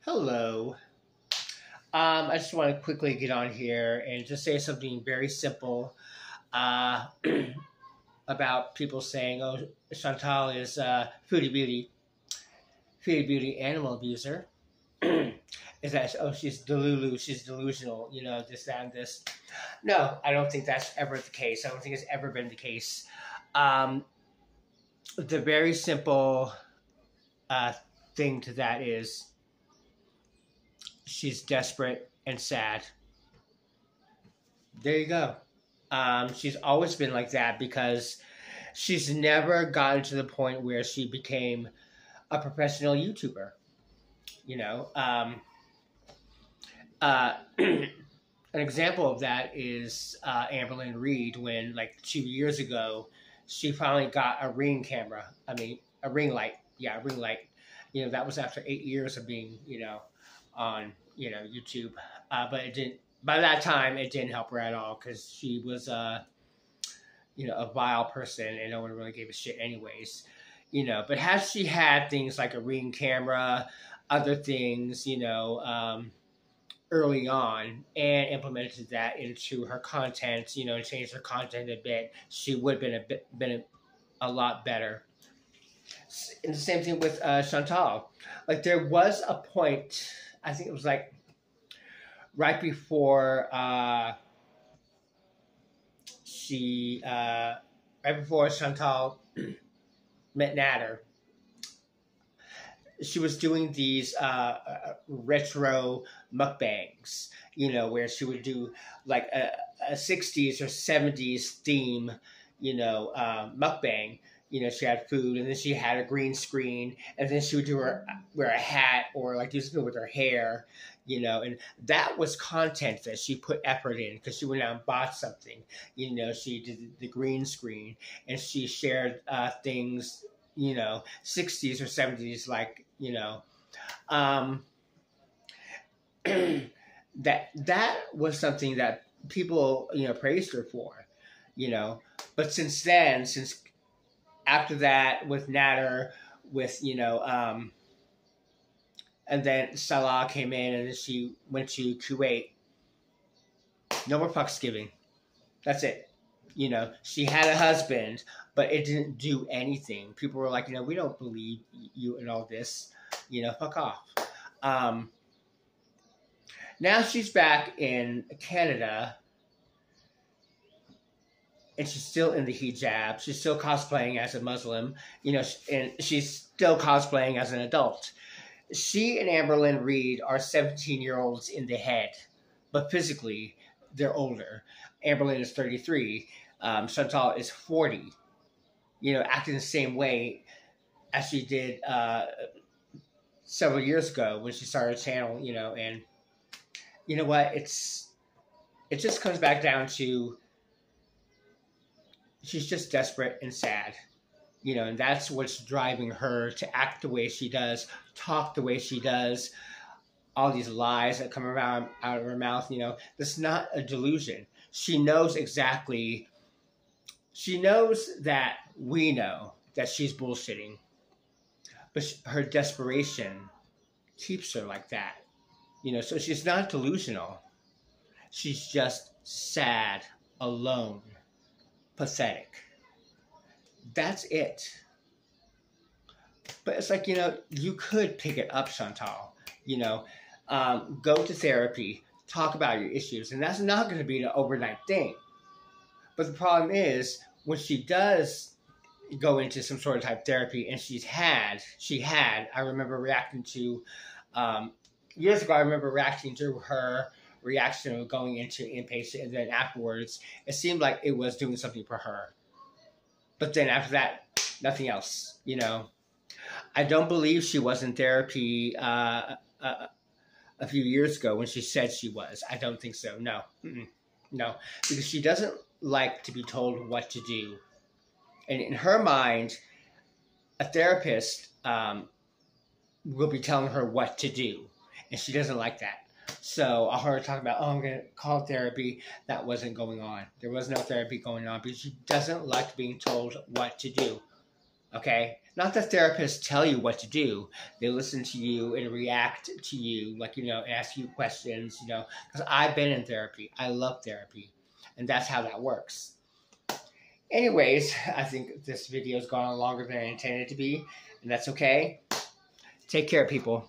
Hello. I just want to quickly get on here and just say something very simple uh, about people saying, "Oh, Chantal is foodie beauty, animal abuser." Is that she's delulu, she's delusional, this, that, and this. No, I don't think that's ever the case. I don't think it's ever been the case. Um, the very simple uh, thing to that is she's desperate and sad. There you go. She's always been like that because she's never gotten to the point where she became a professional YouTuber. You know, an example of that is Amberlynn Reed when, like, 2 years ago, she finally got a ring camera. I mean, a ring light. Yeah, a ring light. That was after 8 years of being, on, YouTube. But it didn't. By that time, it didn't help her at all because she was, a vile person, and no one really gave a shit, anyways. But has she had things like a ring camera, other things, early on, and implemented that into her content, and changed her content a bit, she would have been a lot better. And the same thing with Chantal. Like, there was a point, I think it was like right before right before Chantal met Natter, she was doing these retro mukbangs, where she would do like a 60s or 70s theme, mukbang. She had food, and then she had a green screen, and then she would wear a hat or like do something with her hair, and that was content that she put effort in because she went out and bought something. She did the green screen, and she shared things, 60s or 70s, like, that was something that people, praised her for, but since then, after that, with Natter, with, and then Salah came in, and then she went to Kuwait. No more fucks giving. That's it. She had a husband, but it didn't do anything. People were like, we don't believe you and all this. Fuck off. Now she's back in Canada, and she's still in the hijab. She's still cosplaying as a Muslim, and she's still cosplaying as an adult. She and Amberlynn Reed are 17-year-olds in the head, but physically, they're older. Amberlynn is 33. Chantal is 40. Acting the same way as she did several years ago when she started a channel, and you know what? It just comes back down to she's just desperate and sad, and that's what's driving her to act the way she does, talk the way she does, all these lies that come out of her mouth. That's not a delusion. She knows exactly. She knows that we know that she's bullshitting, but her desperation keeps her like that. So she's not delusional. She's just sad, alone, pathetic. That's it. But it's like, you could pick it up, Chantal. Go to therapy, talk about your issues, and that's not going to be an overnight thing. But the problem is, when she does go into some sort of type therapy, and she had, I remember reacting to, years ago, I remember reacting to her reaction of going into inpatient, and then afterwards, it seemed like it was doing something for her. But then after that, nothing else, I don't believe she was in therapy a few years ago when she said she was. I don't think so. No. No. Because she doesn't like to be told what to do. And in her mind, a therapist will be telling her what to do. And she doesn't like that. So I heard her talking about, I'm going to call therapy. That wasn't going on. There was no therapy going on because she doesn't like being told what to do. Okay? Not that therapists tell you what to do. They listen to you and react to you, like, ask you questions, because I've been in therapy. I love therapy. And that's how that works. Anyways, I think this video has gone on longer than I intended it to be, and that's okay. Take care, people.